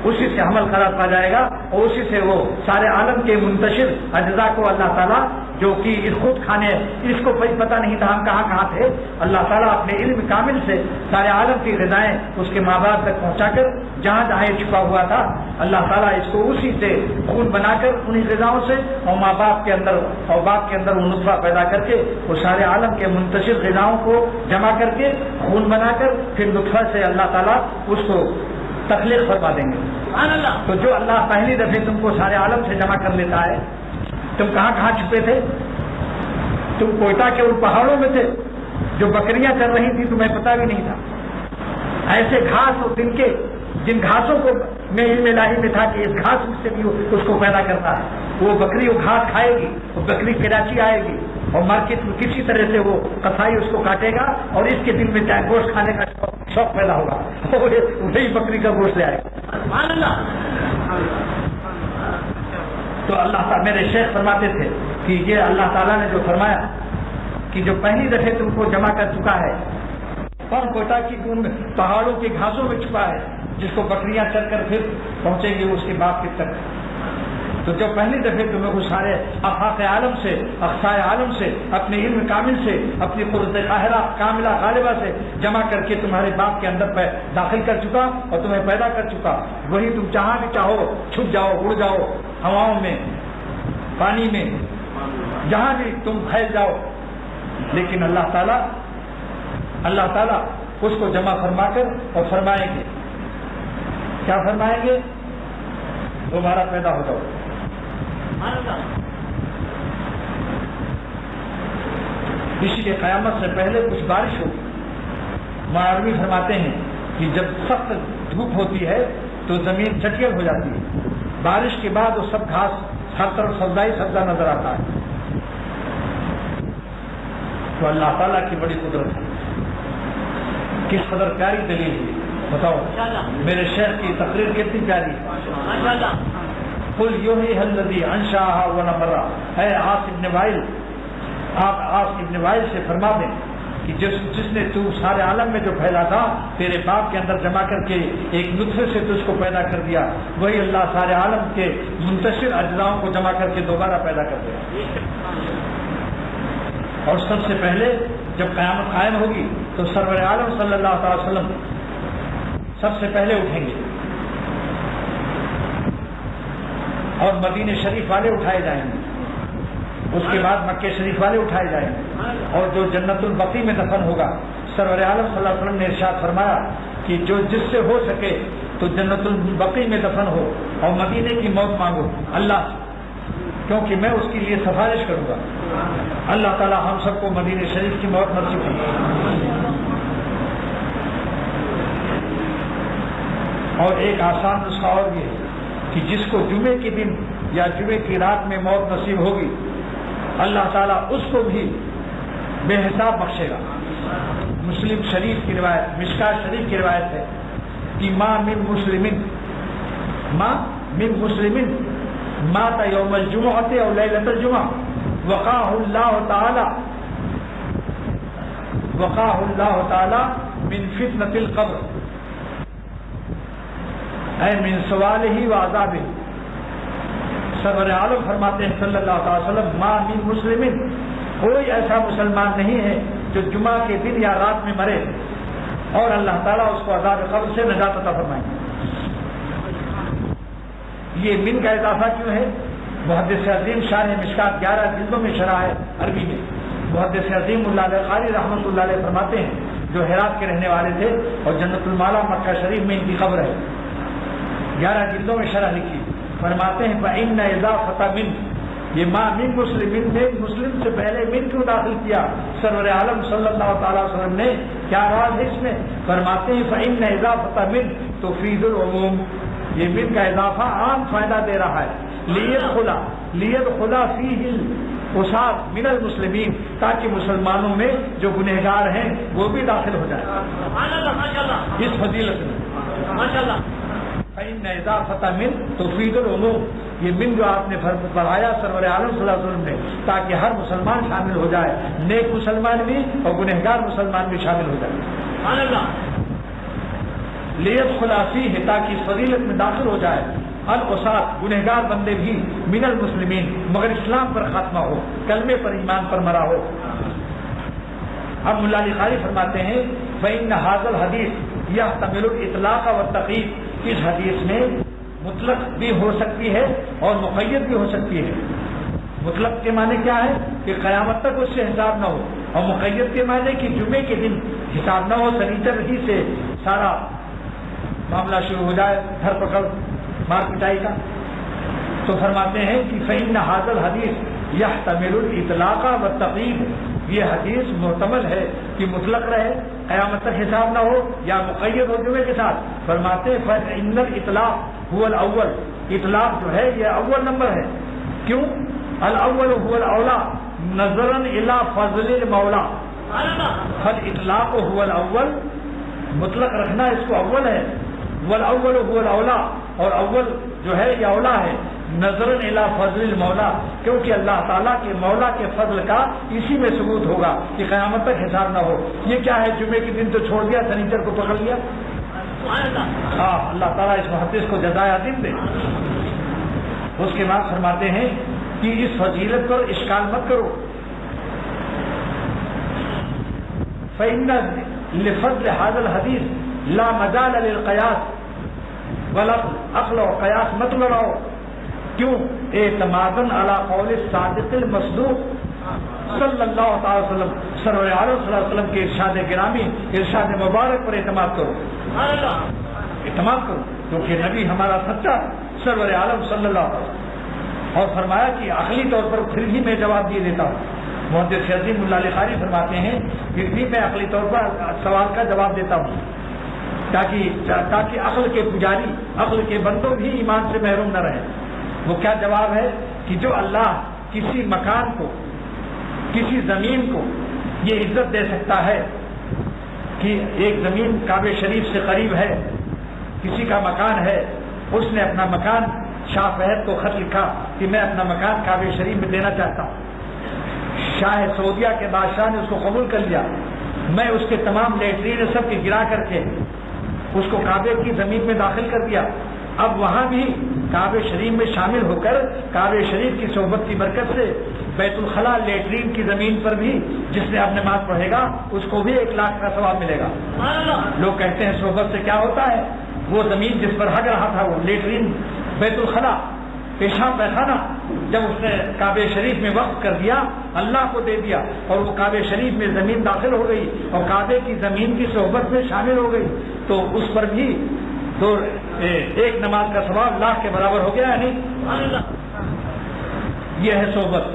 اسی سے حمل قرار پا جائے گا اور اسی سے وہ سارے عالم کے منتشر اجزاء کو اللہ تعالیٰ جو کہ خود کھانے اس کو کوئی پتہ نہیں تھا ہم کہاں کہاں تھے، اللہ تعالیٰ اپنے علم کامل سے سارے عالم کی غذائیں اس کے ماں باپ تک پہنچا کر جہاں جہاں یہ چھپا ہوا تھا اللہ تعالیٰ اس کو اسی سے خون بنا کر انہیں غذاؤں سے اور ماں باپ کے اندر اور باپ کے اندر وہ نطفہ پیدا کر کے وہ سارے عالم کے منتشر غذاؤں کو جمع کر کے خون بنا کر پھر نطفہ سے اللہ تعالیٰ اس کو تخلیق فرما دیں گے. تو جو اللہ پہلی دفعہ تم کو سارے عالم سے جمع کر لیتا ہے، تم کہاں کہاں چھپے تھے؟ تم کوئٹہ کے ان پہاڑوں میں تھے جو بکریاں چل رہی تھی تمہیں پتہ بھی نہیں تھا. ایسے گھاس اور جن گھاسوں کو میں علم الہی میں تھا کہ اس گھاس سے بھی اس کو پیدا کرتا ہے. وہ بکری وہ گھاس کھائے گی، وہ بکری کراچی آئے گی اور مارکیٹ میں کسی طرح سے وہ قصائی اس کو کاٹے گا اور اس کے دل میں چاہے گوشت کھانے کا شوق پیدا ہوگا، وہی بکری کا گوشت لے آئے گا۔ تو اللہ تعالیٰ، میرے شیخ فرماتے تھے کہ یہ اللہ تعالیٰ نے جو فرمایا کہ جو پہلی دفعہ تم کو جمع کر چکا ہے اور کوئٹہ کی ان پہاڑوں کے گھاسوں میں چھپا ہے جس کو بکریاں چل کر پھر پہنچیں گی اس کے باپ کے تک، تو جو پہلی دفعہ تمہیں وہ سارے آفاق عالم سے، اقصائے عالم سے، اپنے علم کامل سے، اپنی قدرت قاہرہ کاملہ غالبہ سے جمع کر کے تمہارے باپ کے اندر داخل کر چکا اور تمہیں پیدا کر چکا، وہی تم جہاں بھی چاہو چھپ جاؤ، اڑ جاؤ، ہواؤں میں، پانی میں، جہاں بھی تم پھیل جاؤ، لیکن اللہ تعالیٰ اس کو جمع فرما کر اور فرمائیں گے، کیا فرمائیں گے؟ دوبارہ پیدا ہو جاؤ۔ اسی لیے قیامت سے پہلے کچھ بارش ہوگی۔ مولوی فرماتے ہیں کہ جب سخت دھوپ ہوتی ہے تو زمین چٹیل ہو جاتی ہے، بارش کے بعد وہ سب گھاس ہر طرف سبزہ ہی سبزہ نظر آتا ہے، تو اللہ تعالیٰ کی بڑی قدرت ہے، کس قدر پیاری دلیل ہے، بتاؤ میرے شیخ کی تقریر کتنی پیاری ہے۔ قل یحییھا الذی انشأھا اول مرہ، اے عاص ابن وائل، آپ عاص ابن وائل سے فرما دیں کہ جس نے تو سارے عالم میں جو پھیلا تھا تیرے باپ کے اندر جمع کر کے ایک نطفے سے تجھ کو پیدا کر دیا، وہی اللہ سارے عالم کے منتشر اجزاؤں کو جمع کر کے دوبارہ پیدا کر دیا۔ اور سب سے پہلے جب قیامت قائم ہوگی تو سرور عالم صلی اللہ تعالی وسلم سب سے پہلے اٹھیں گے اور مدینہ شریف والے اٹھائے جائیں گے، اس کے بعد مکہ شریف والے اٹھائے جائیں گے، اور جو جنت البقیع میں دفن ہوگا، سرور عالم صلی اللہ علیہ وسلم نے ارشاد فرمایا کہ جو جس سے ہو سکے تو جنت البقیع میں دفن ہو اور مدینے کی موت مانگو اللہ، کیونکہ میں اس کے لیے سفارش کروں گا۔ اللہ تعالی ہم سب کو مدینہ شریف کی موت نصیب کرے۔ اور ایک آسان نسخہ اور بھی ہے کہ جس کو جمعے کے دن یا جمعے کی رات میں موت نصیب ہوگی، اللہ تعالیٰ اس کو بھی بے حساب بخشے گا۔ مسلم شریف کی روایت، مشکاۃ شریف کی روایت ہے کہ ما من مسلم مات یوم الجمعۃ او لیلۃ الجمعہ وقاہ اللہ تعالی من فتنۃ القبر اے من سوالہ و عذابہ۔ سرور عالم فرماتے ہیں صلی اللہ علیہ وسلم، ما من مسلم، کوئی ایسا مسلمان نہیں ہے جو جمعہ کے دن یا رات میں مرے اور اللہ تعالیٰ اس کو عذاب قبر سے نجات عطا فرمائے۔ یہ من کا اضافہ کیوں ہے؟ محدث عظیم شارح مشکات 11 جلدوں میں شرح ہے عربی میں، محدث عظیم اللہ قاری رحمۃ اللہ علیہ فرماتے ہیں جو ہرات کے رہنے والے تھے اور جنت المالا مکہ شریف میں ان کی قبر ہے، 11 جلدوں میں شرح لکھی، فرماتے ہیں فإن اضافۃ من، یہ ما من مسلم نے مسلم سے پہلے من کیوں داخل کیا سرور عالم صلی اللہ تعالی وسلم نے، کیا راز ہے اس میں؟ فرماتے ہیں فإن اضافۃ من تفید العموم، یہ من کا اضافہ عام فائدہ دے رہا ہے، لیدخلا فیہ العصاة من المسلمین، تاکہ مسلمانوں میں جو گنہگار ہیں وہ بھی داخل ہو جائے اس فضیلت میں۔ ماشاءاللہ، فإن اضافۃ من تفید العموم، یہ من جو آپ نے پڑھایا سرور عالم صلی اللہ علیہ وسلم نے تاکہ ہر مسلمان شامل ہو جائے، نیک مسلمان بھی اور گنہگار مسلمان بھی شامل ہو جائے۔ لیدخلا فیہ، تاکہ اس فضیلت میں داخل ہو جائے العصاة، گنہگار بندے بھی، من المسلمین، مگر اسلام پر خاتمہ ہو، کلمے پر ایمان پر مرا ہو۔ اب ملا علی قاری فرماتے ہیں فإن ھذا الحدیث یحتمل الاطلاق والتقیید، اس حدیث میں مطلق بھی ہو سکتی ہے اور مقید بھی ہو سکتی ہے۔ مطلق کے معنی کیا ہے کہ قیامت تک اس سے حساب نہ ہو، اور مقید کے معنی کہ جمعے کے دن حساب نہ ہو، سنیچر ہی سے سارا معاملہ شروع ہو جائے، دھر پکڑ مار پٹائی کا۔ تو فرماتے ہیں کہ فإن ھذا الحدیث یحتمل الاطلاق والتقیید، یہ حدیث محتمل ہے کہ مطلق رہے، قیامت تک حساب نہ ہو، یا مقید ہو جمعے کے ساتھ۔ فرماتے ہیں فإن الاطلاق هو الاول، اطلاق جو ہے یہ اول نمبر ہے، کیوں؟ الاول هو الاولا نظرا الى فضل المولا، فالاطلاق هو الاول، مطلق رکھنا اس کو اول ہے، والاول هو الاولا، اور اول جو ہے یہ اولا ہے، نظرا الى فضل المولا، کیونکہ اللہ تعالیٰ کے مولا کے فضل کا اسی میں ثبوت ہوگا کہ قیامت تک حساب نہ ہو۔ یہ کیا ہے؟ جمعے کے دن تو چھوڑ دیا، سنیچر کو پکڑ لیا۔ اللہ تعالیٰ اس محدث کو جزائے عظیم دے۔ اس کے بعد فرماتے ہیں کہ اس فضیلت پر اشکال مت کرو، فإن لفضل هذا الحدیث لا مجال للقیاس، عقل و قیاس مت لڑاؤ، کیوں؟ اعتمادا علی قول الصادق المصدوق صلی اللہ تعالی وسلم، سرور عالم صلی اللہ علیہ وسلم کے ارشاد گرامی، ارشاد مبارک پر اعتماد کرو، اعتماد کرو، کیونکہ نبی ہمارا سچا سرور عالم صلی اللہ علیہ وسلم۔ اور فرمایا کہ عقلی طور پر پھر بھی میں جواب دیے دیتا ہوں۔ محدث عظیم اللہ لخاری فرماتے ہیں پھر بھی میں عقلی طور پر سوال کا جواب دیتا ہوں، تاکہ عقل کے پجاری، عقل کے بندوں بھی ایمان سے محروم نہ رہیں۔ وہ کیا جواب ہے کہ جو اللہ کسی مکان کو، کسی زمین کو یہ عزت دے سکتا ہے کہ ایک زمین کعبہ شریف سے قریب ہے، کسی کا مکان ہے، اس نے اپنا مکان شاہ فہد کو خط لکھا کہ میں اپنا مکان کعبہ شریف میں دینا چاہتا ہوں، شاہ سعودیہ کے بادشاہ نے اس کو قبول کر لیا، میں اس کے تمام لیٹرین سب کے گرا کر کے اس کو کعبے کی زمین میں داخل کر دیا، اب وہاں بھی کعبہ شریف میں شامل ہو کر کعبہ شریف کی صحبت کی برکت سے بیت الخلاء لیٹرین کی زمین پر بھی جس نے اب نماز پڑھے گا اس کو بھی 1 لاکھ کا ثواب ملے گا۔ لوگ کہتے ہیں صحبت سے کیا ہوتا ہے؟ وہ زمین جس پر ہگ رہا تھا، وہ لیٹرین بیت الخلاء پیشاب پیخانہ، جب اس نے کعبہ شریف میں وقف کر دیا، اللہ کو دے دیا، اور وہ کعبہ شریف میں زمین داخل ہو گئی اور کعبے کی زمین کی صحبت میں شامل ہو گئی، تو اس پر بھی تو 1 نماز کا ثواب 1 لاکھ کے برابر ہو گیا، یعنی یہ ہے صحبت۔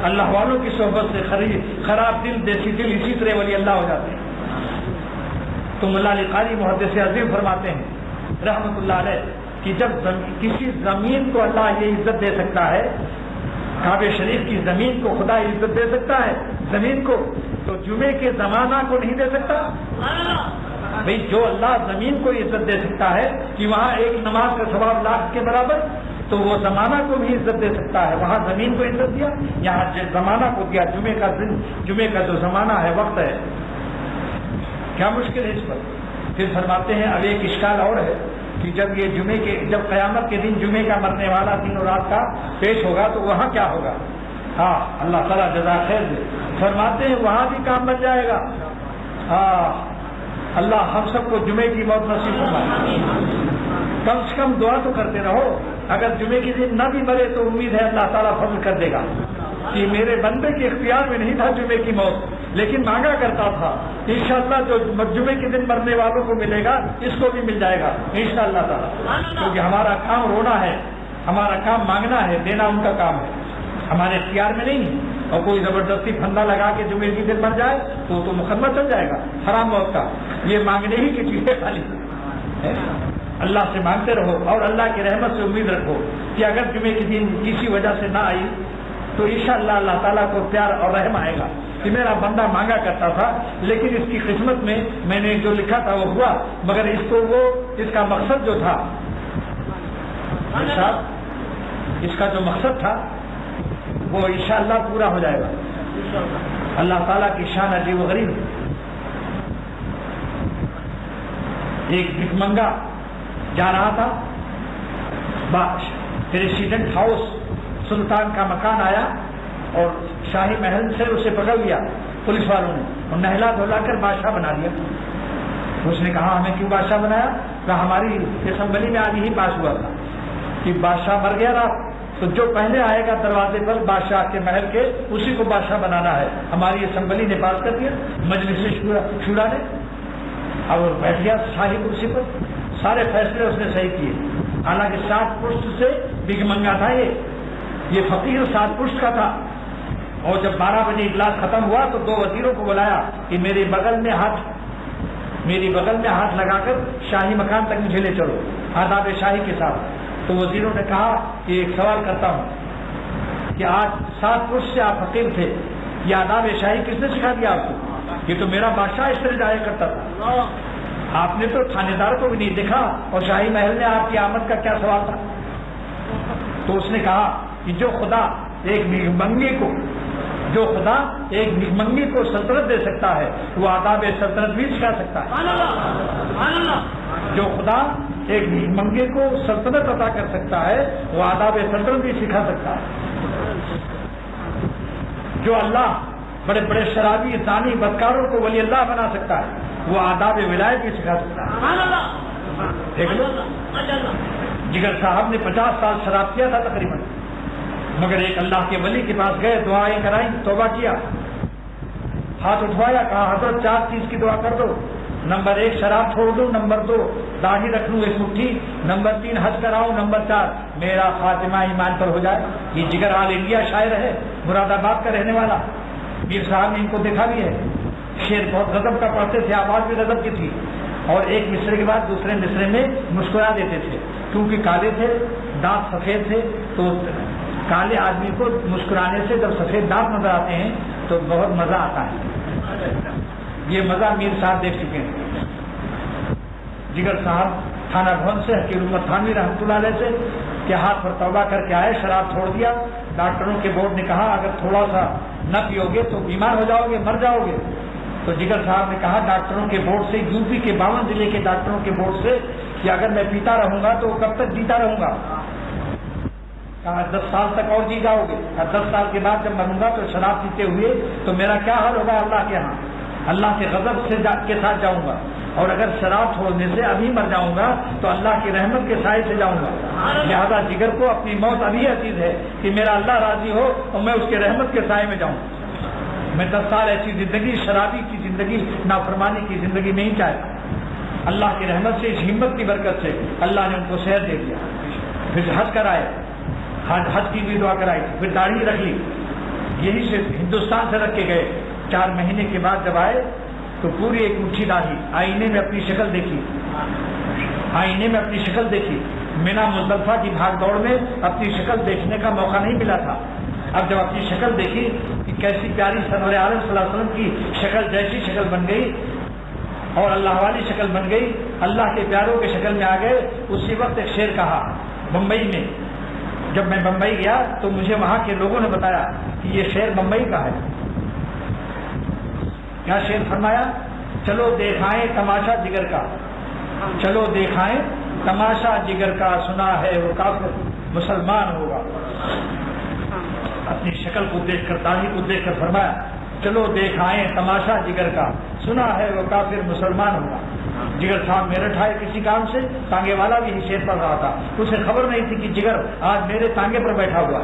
اللہ والوں کی صحبت سے خراب دل، دیسی دل اسی طرح ولی اللہ ہو جاتے ہیں۔ تو ملا علی قاری محدث عظیم فرماتے ہیں رحمت اللہ علیہ کہ جب کسی زمین کو اللہ یہ عزت دے سکتا ہے، کعبہ شریف کی زمین کو خدا عزت دے سکتا ہے زمین کو، تو جمعے کے زمانہ کو نہیں دے سکتا؟ بھئی جو اللہ زمین کو عزت دے سکتا ہے کہ وہاں 1 نماز کا ثواب 1 لاکھ کے برابر، تو وہ زمانہ کو بھی عزت دے سکتا ہے، وہاں زمین کو عزت دیا، یہاں زمانہ کو دیا، جمعے کا جو زمانہ ہے، وقت ہے، کیا مشکل ہے اس پر؟ پھر فرماتے ہیں اب ایک اشکال اور ہے کہ جب قیامت کے دن جمعے کا مرنے والا دن و رات کا پیش ہوگا تو وہاں کیا ہوگا؟ ہاں اللہ تعالیٰ جزا خیر دے، فرماتے ہیں وہاں بھی کام بن جائے گا۔ اللہ ہم سب کو جمعے کی موت نصیب فرمائے۔ کم سے کم دعا تو کرتے رہو، اگر جمعے کے دن نہ بھی مرے تو امید ہے اللہ تعالیٰ فضل کر دے گا کہ میرے بندے کے اختیار میں نہیں تھا جمعے کی موت، لیکن مانگا کرتا تھا، انشاءاللہ جو جمعے کے دن مرنے والوں کو ملے گا اس کو بھی مل جائے گا انشاءاللہ تعالیٰ، کیونکہ ہمارا کام رونا ہے، ہمارا کام مانگنا ہے، دینا ان کا کام ہے، ہمارے اختیار میں نہیں ہے۔ اور کوئی زبردستی پھندا لگا کے جمعے کے دن مر جائے تو مقدمہ چل جائے گا حرام موت کا۔ یہ مانگنے ہی کی چیزیں خالی اللہ سے مانگتے رہو اور اللہ کی رحمت سے امید رکھو کہ اگر جمعے کے دن کسی وجہ سے نہ آئی تو انشاءاللہ اللہ تعالیٰ کو پیار اور رحم آئے گا کہ میرا بندہ مانگا کرتا تھا لیکن اس کی قسمت میں نے جو لکھا تھا وہ ہوا، مگر اس کا مقصد جو تھا، اس کا جو مقصد تھا وہ انشاءاللہ پورا ہو جائے گا۔ اللہ تعالیٰ کی شان عجیب و غریب۔ ایک بھکمنگا جا رہا تھا، پریسیڈنٹ ہاؤس سلطان کا مکان آیا اور شاہی محل سے اسے پکڑ لیا پولیس والوں نے اور نہلا دھلا کر بادشاہ بنا دیا۔ اس نے کہا ہمیں کیوں بادشاہ بنایا؟ کہا ہماری اسمبلی میں آج ہی پاس ہوا تھا کہ بادشاہ مر گیا رات، تو جو پہلے آئے گا دروازے پر بادشاہ کے محل کے اسی کو بادشاہ بنانا ہے، ہماری اسمبلی نے پاس کر دیا، مجلس شورا نے، اب بیٹھ گیا شاہی کرسی پر، سارے فیصلے اس نے صحیح کیے، حالانکہ 7 پشت سے بھکمنگا تھا، یہ فقیر 7 پشت کا تھا۔ اور جب 12 بجے اجلاس ختم ہوا تو 2 وزیروں کو بلایا کہ میری بغل میں ہاتھ لگا کر شاہی مکان تک مجھے لے چلو آداب شاہی کے ساتھ۔ تو وزیروں نے کہا کہ ایک سوال کرتا ہوں کہ آج 7 فٹ سے آپ فقیر تھے، یہ آداب شاہی کس نے سکھا دیا آپ کو؟ یہ تو میرا بادشاہ اس طرح جایا کرتا تھا، آپ نے تو تھانے دار کو بھی نہیں دیکھا، اور شاہی محل میں آپ کی آمد کا کیا سوال تھا؟ تو اس نے کہا کہ جو خدا ایک بھیک منگی کو سلطنت دے سکتا ہے وہ آداب سلطنت بھی سکھا سکتا ہے۔ جو خدا ایک بھیک منگے کو سلطنت عطا کر سکتا ہے وہ آداب سلطنت بھی سکھا سکتا ہے۔ جو اللہ بڑے بڑے شرابی زانی بدکاروں کو ولی اللہ بنا سکتا ہے وہ آداب ولایت بھی سکھا سکتا ہے۔ دیکھ لو، جگر صاحب نے 50 سال شراب کیا تھا تقریباً، مگر ایک اللہ کے ولی کے پاس گئے، دعائیں کرائیں، توبہ کیا، ہاتھ اٹھوایا، کہا حضرت 4 چیز کی دعا کر دو، نمبر 1 شراب چھوڑ دو، نمبر 2 داڑھی رکھ لوں 1 مٹھی، نمبر 3 حج کراؤں، نمبر 4 میرا خاتمہ ایمان پر ہو جائے۔ یہ جگر آل انڈیا شاعر ہے، مراد آباد کا رہنے والا، میر صاحب نے ان کو دیکھا بھی ہے، شعر بہت غضب کا پڑھتے تھے، آواز بھی غضب کی تھی، اور ایک مصرے کے بعد دوسرے مصرے میں مسکرا دیتے تھے، کیونکہ کالے تھے، دانت سفید تھے، تو کالے آدمی کو مسکرانے سے جب سفید دانت نظر آتے ہیں تو بہت مزہ آتا ہے۔ یہ مزہ میر صاحب دیکھ چکے ہیں۔ جگر صاحب تھانہ بھون سے حکیم محمد تھانوی رحمۃ اللہ علیہ سے کہ ہاتھ پر توبہ کر کے آئے، شراب چھوڑ دیا، ڈاکٹروں کے بورڈ نے کہا اگر تھوڑا سا نہ پیو گے تو بیمار ہو جاؤ گے، مر جاؤ گے۔ تو جگر صاحب نے کہا ڈاکٹروں کے بورڈ سے، یوپی کے 52 ضلع کے ڈاکٹروں کے بورڈ سے، کہ اگر میں پیتا رہوں گا تو کب تک جیتا رہوں گا؟ کہا 10 سال تک اور جی جاؤ گے، اور 10 سال کے بعد جب مروں گا تو شراب پیتے ہوئے تو میرا کیا حال ہوگا اللہ کے ہاں؟ اللہ کے غضب کے ساتھ جاؤں گا، اور اگر شراب چھوڑنے سے ابھی مر جاؤں گا تو اللہ کی رحمت کے سائے سے جاؤں گا۔ لہذا جگر کو اپنی موت ابھی عزیز ہے کہ میرا اللہ راضی ہو اور میں اس کے رحمت کے سائے میں جاؤں۔ میں 10 سال ایسی زندگی، شرابی کی زندگی، نافرمانی کی زندگی نہیں چاہتا۔ اللہ کی رحمت سے، اس ہمت کی برکت سے اللہ نے ان کو صحت دے دیا۔ پھر حج کرائے، حج کی بھی دعا کرائی، پھر داڑھی رکھ لی، یہی سے ہندوستان سے رکھ کے گئے۔ 4 مہینے کے بعد جب آئے تو پوری ایک مٹھی داڑھی، آئینے میں اپنی شکل دیکھی، مینا مزدلفہ کی بھاگ دوڑ میں اپنی شکل دیکھنے کا موقع نہیں ملا تھا۔ اب جب اپنی شکل دیکھی کہ کیسی پیاری سرور عالم صلی اللہ علیہ وسلم کی شکل جیسی شکل بن گئی اور اللہ والی شکل بن گئی، اللہ کے پیاروں کے شکل میں آ گئے۔ اسی وقت ایک شعر کہا بمبئی میں، جب میں بمبئی گیا تو مجھے وہاں کے لوگوں نے بتایا کہ یہ شعر بمبئی کا ہے۔ کیا شعر فرمایا؟ چلو دیکھائیں تماشا جگر کا، چلو دیکھائیں تماشا جگر کا، سنا ہے وہ کافر مسلمان ہوگا۔ اپنی شکل کو دیکھ کر، داڑھی کو دیکھ کر فرمایا چلو دیکھائیں تماشا جگر کا، سنا ہے وہ کافر مسلمان ہوگا۔ جگر صاحب میرٹھ آئے کسی کام سے، تانگے والا بھی شعر پڑھ رہا تھا، اسے خبر نہیں تھی کہ جگر آج میرے تانگے پر بیٹھا ہوا۔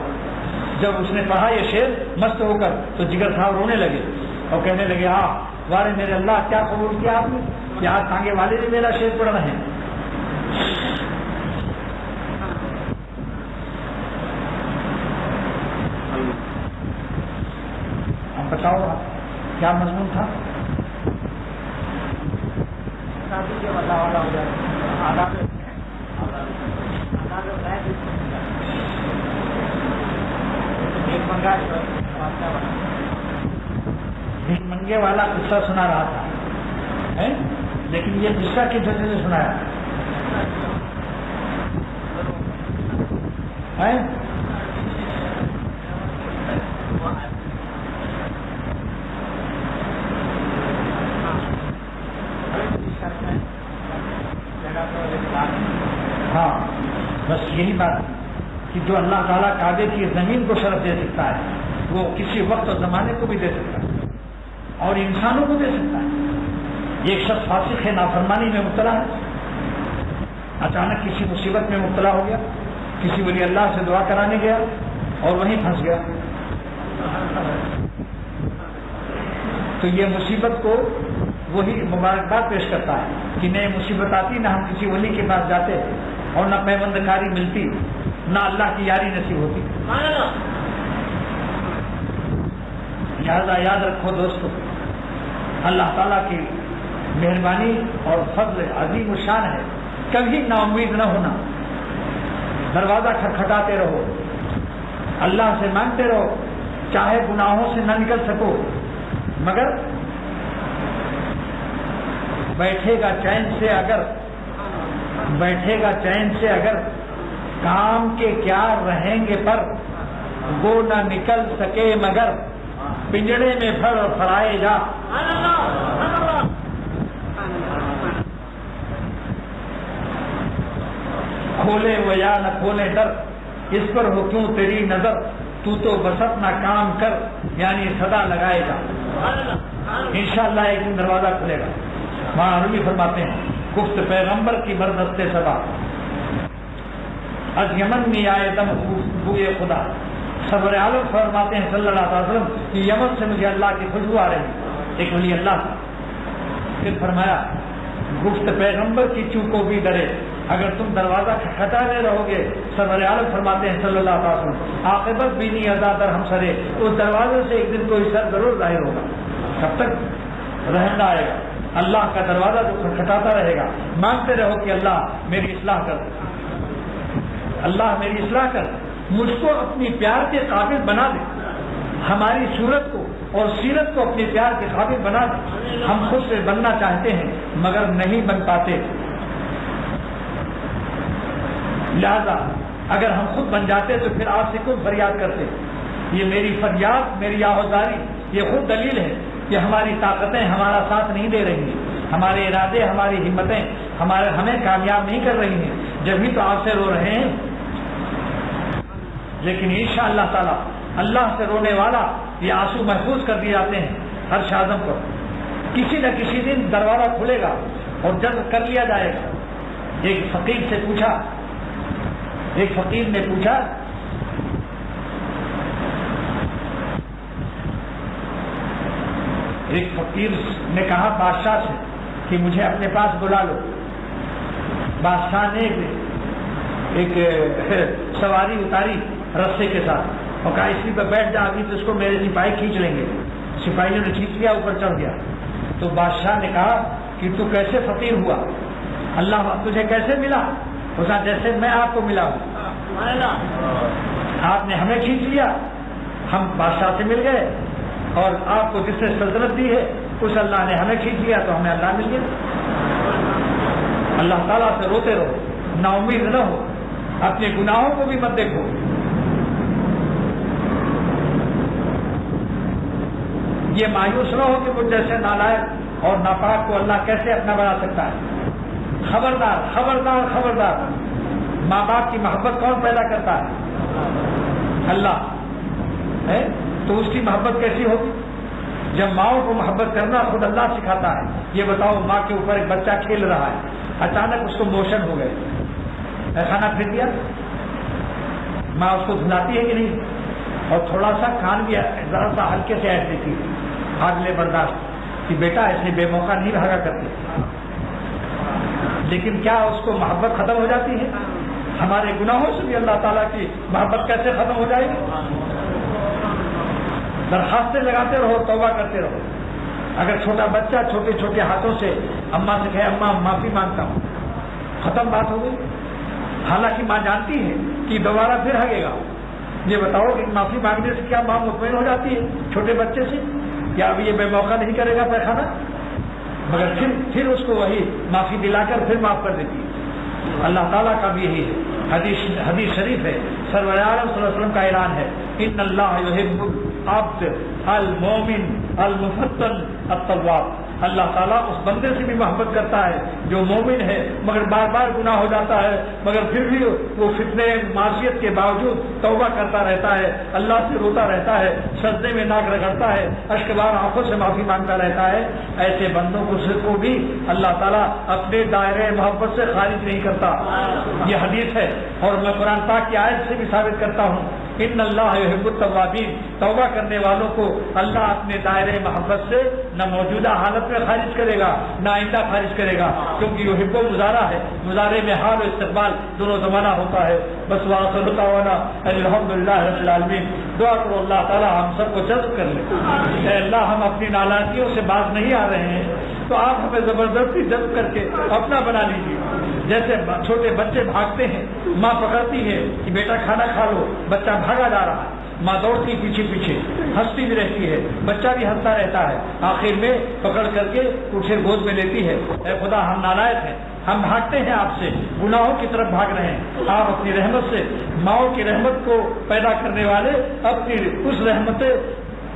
جب اس نے پڑھا یہ شعر مست ہو کر تو جگر صاحب رونے لگے اور کہنے لگے ہاں وارے میرے اللہ، کیا قبول کیا آپ نے کہ آج تانگے والے بھی میرا شعر پڑھ رہے ہیں۔ ہم بتاؤ کیا مضمون تھا؟ بھیک منگے والا قصہ سنا رہا تھا، لیکن یہ قصہ کس وجہ سے سنایا ہے؟ ہاں بس یہی بات کہ جو اللہ تعالیٰ کعبے کی زمین کو شرف دے سکتا ہے وہ کسی وقت اور زمانے کو بھی دے سکتا ہے اور انسانوں کو دے سکتا ہے۔ ایک شخص فاسق ہے، نافرمانی میں مبتلا ہے، اچانک کسی مصیبت میں مبتلا ہو گیا، کسی ولی اللہ سے دعا کرانے گیا اور وہیں پھنس گیا، تو یہ مصیبت کو وہی مبارکباد پیش کرتا ہے کہ نئے مصیبت آتی نہ ہم کسی ولی کے پاس جاتے اور نہ پیوند کاری ملتی، نہ اللہ کی یاری نصیب ہوتی۔ لہذا یاد رکھو دوستو، اللہ تعالیٰ کی مہربانی اور فضل عظیم الشان ہے، کبھی نا امید نہ ہونا، دروازہ کھٹکھٹاتے رہو، اللہ سے مانگتے رہو، چاہے گناہوں سے نہ نکل سکو، مگر بیٹھے گا چین سے اگر کام کے کیا رہیں گے پر، وہ نہ نکل سکے مگر پنجڑے میں پھر پھرائے جا۔ کھولے وہ یا نہ کھولے در، اس پر ہو کیوں تیری نظر، تو بس اپنا کام کر، یعنی صدا لگائے گا، انشاءاللہ ایک دن دروازہ کھلے گا۔ وہاں عربی فرماتے ہیں گفت پیغمبر کی بردست صدا، از یمن میں آئے دم بوئے خدا۔ سرور عالم فرماتے ہیں صلی اللہ علیہ وسلم کہ یمن سے مجھے اللہ کی خوشبو آ رہی، ایک ولی اللہ تھا۔ پھر فرمایا گفت پیغمبر کی چونکو بھی ڈرے، اگر تم دروازہ کھٹکاتے رہو گے، سرور عالم فرماتے ہیں صلی اللہ علیہ وسلم عاقبت بھی نہیں ازادر ہم سرے، اس دروازے سے ایک دن کوئی سر ضرور ظاہر ہوگا، کب تک رہنا آئے گا۔ اللہ کا دروازہ جو کھٹکاتا رہے گا، مانگتے رہو کہ اللہ میری اصلاح کر، اللہ میری اصلاح کر، مجھ کو اپنی پیار کے قابل بنا دے، ہماری صورت کو اور سیرت کو اپنے پیار کے قابل بنا دے۔ ہم خود سے بننا چاہتے ہیں مگر نہیں بن پاتے، لہذا اگر ہم خود بن جاتے تو پھر آپ سے کیوں فریاد کرتے؟ یہ میری فریاد، میری آہوزاری، یہ خود دلیل ہے کہ ہماری طاقتیں ہمارا ساتھ نہیں دے رہی ہیں، ہمارے ارادے، ہماری ہمتیں ہمیں کامیاب نہیں کر رہی ہیں، جبھی تو آپ سے رو رہے ہیں۔ لیکن انشاءاللہ تعالی اللہ سے رونے والا یہ آنسو محفوظ کر دیے جاتے ہیں ہر شازم کو، کسی نہ کسی دن دروازہ کھلے گا اور جذب کر لیا جائے گا۔ ایک فقیر نے پوچھا، ایک فقیر نے کہا بادشاہ سے کہ مجھے اپنے پاس بلا لو۔ بادشاہ نے ایک سواری اتاری رسے کے ساتھ اور کہا اسی پہ بیٹھ جا، ابھی تو اس کو میرے سپاہی کھینچ لیں گے۔ سپاہیوں نے کھینچ لیا، اوپر چڑھ گیا۔ تو بادشاہ نے کہا کہ تو کیسے فقیر ہوا، اللہ تجھے کیسے ملا؟ اس نے جیسے میں آپ کو ملا ہوں، آپ نے ہمیں کھینچ لیا، ہم بادشاہ سے مل گئے، اور آپ کو جس نے سلطنت دی ہے اس اللہ نے ہمیں کھینچ لیا تو ہمیں اللہ مل گیا۔ اللہ تعالیٰ سے روتے رہو، نا امید نہ ہو، اپنے گناہوں کو بھی مت دیکھو۔ یہ مایوس نہ ہو کہ مجھ جیسے نالائق اور ناپاک کو اللہ کیسے اپنا بنا سکتا ہے۔ خبردار خبردار خبردار، ماں باپ کی محبت کون پیدا کرتا ہے؟ اللہ ہے، تو اس کی محبت کیسی ہوگی؟ جب ماؤں کو محبت کرنا خود اللہ سکھاتا ہے۔ یہ بتاؤ، ماں کے اوپر ایک بچہ کھیل رہا ہے، اچانک اس کو موشن ہو گئے، کھانا پھر دیا، ماں اس کو دھلاتی ہے کہ نہیں؟ اور تھوڑا سا کان بھی ذرا سا ہلکے سے ایسے دیتی ہے، آگ لے برداشت کہ بیٹا ایسے بے موقع نہیں بھاگا کرتے۔ لیکن کیا اس کو محبت ختم ہو جاتی ہے؟ ہمارے گناہوں سے بھی اللہ تعالیٰ کی محبت کیسے ختم ہو جائے گی؟ درخواستیں لگاتے رہو، توبہ کرتے رہو۔ اگر چھوٹا بچہ چھوٹے چھوٹے ہاتھوں سے اماں سے کہے اماں معافی مانگتا ہوں، ختم بات ہو گئی۔ حالانکہ ماں جانتی ہے کہ دوبارہ پھر ہگے گا۔ یہ بتاؤ کہ معافی مانگنے سے کیا ماں مطمئن ہو جاتی ہے چھوٹے بچے سے؟ کیا اب یہ بے موقع نہیں کرے گا پیخانہ؟ مگر پھر اس کو وہی معافی دلا کر پھر معاف کر دیتی ہے۔ اللہ تعالیٰ کا بھی یہی ہے، حدیث شریف ہے، سرور عالم صلی اللہ علیہ وسلم کا اعلان ہے، ان اللہ یحب العبد المومن المفتن التواب۔ اللہ تعالیٰ اس بندے سے بھی محبت کرتا ہے جو مومن ہے مگر بار بار گناہ ہو جاتا ہے، مگر پھر بھی وہ فتنے معصیت کے باوجود توبہ کرتا رہتا ہے، اللہ سے روتا رہتا ہے، سجدے میں ناک رگڑتا ہے، اشکبار آنکھوں سے معافی مانگتا رہتا ہے۔ ایسے بندوں کو بھی اللہ تعالیٰ اپنے دائرے محبت سے خارج نہیں کرتا۔ یہ حدیث ہے، اور میں قرآن پاک کی آیت سے بھی ثابت کرتا ہوں، ان اللہ یحب التوابین، توبہ کرنے والوں کو اللہ اپنے دائرے محبت سے نہ موجودہ حالت میں خارج کرے گا نہ آئندہ خارج کرے گا، کیونکہ یحب مضارع ہے، مضارع میں حال و استقبال دونوں زمانہ ہوتا ہے۔ بس وآخر دعوانا الحمدللہ رب العالمین۔ دعا کرو اللہ تعالی ہم سب کو جذب کر لے۔ اے اللہ، ہم اپنی نالائکیوں سے باز نہیں آ رہے ہیں تو آپ ہمیں زبردستی جذب کر کے اپنا بنا لیجیے۔ جیسے چھوٹے بچے بھاگتے ہیں، ماں پکڑتی ہے کہ بیٹا کھانا کھا لو، بچہ بھاگا جا رہا ہے، ماں دوڑتی پیچھے پیچھے ہنستی بھی رہتی ہے، بچہ بھی ہنستا رہتا ہے، آخر میں پکڑ کر کے اسے گود میں لیتی ہے، اے خدا ہم نالائق ہیں، ہم بھاگتے ہیں آپ سے، گناہوں کی طرف بھاگ رہے ہیں، آپ اپنی رحمت سے، ماؤں کی رحمت کو پیدا کرنے والے اپنی اس رحمت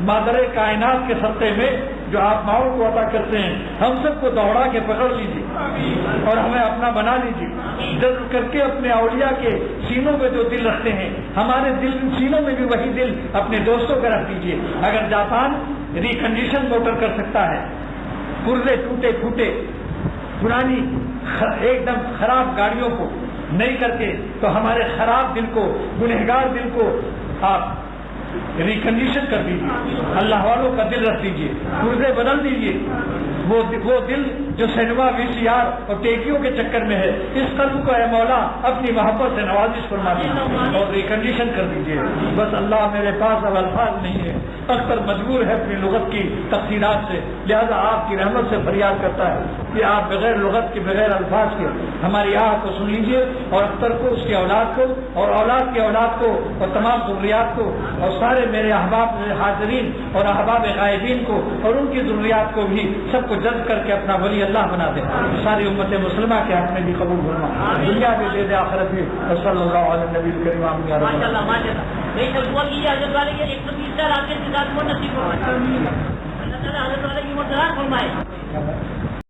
مادر کائنات کے سطح میں جو آپ ماؤں کو عطا کرتے ہیں، ہم سب کو دوڑا کے پکڑ لیجیے اور ہمیں اپنا بنا لیجیے، جذب کر کے اپنے اولیاء کے سینوں میں جو دل رکھتے ہیں، ہمارے دل سینوں میں بھی وہی دل اپنے دوستوں کا رکھ دیجیے۔ اگر جاپان ریکنڈیشن موٹر کر سکتا ہے، پرزے ٹوٹے پھوٹے پرانی ایک دم خراب گاڑیوں کو نہیں کر کے، تو ہمارے خراب دل کو، گنہگار دل کو آپ ریکنڈیشن کر دیجیے، اللہ والوں کا دل رکھ دیجیے، پرزے بدل دیجیے، وہ دل جو سینما وی سی آر اور ٹیکیوں کے چکر میں ہے، اس قلب کو اے مولا اپنی محبت سے نوازش فرما دیجیے اور ریکنڈیشن کر دیجیے۔ بس اللہ میرے پاس اب الفاظ نہیں ہے، اکثر مجبور ہے اپنی لغت کی تفصیلات سے، لہذا آپ کی رحمت سے فریاد کرتا ہے کہ آپ بغیر لغت کے، بغیر الفاظ کے ہماری آہ کو سن لیجیے، اور اختر کو، اس کی اولاد کو، اور اولاد کی اولاد کو، اور تمام ضروریات کو، اور سارے میرے احباب حاضرین اور احباب غائبین کو اور ان کی ضروریات کو بھی سب کو جذب کر کے اپنا ولی اللہ بنا دے، ساری امت مسلمہ کے حق میں بھی قبول فرما، دنیا بھی دے دے آخرت بھی، صلی اللہ علیہ نبی الکریم آمین یا رب العالمین۔ ماشاءاللہ ماشاءاللہ، ایک دعا کیجیے حضرت والے کے 130 حضرت والے کی مدد فرمائے، اللہ تعالیٰ حضرت والے کی مدد فرمائے۔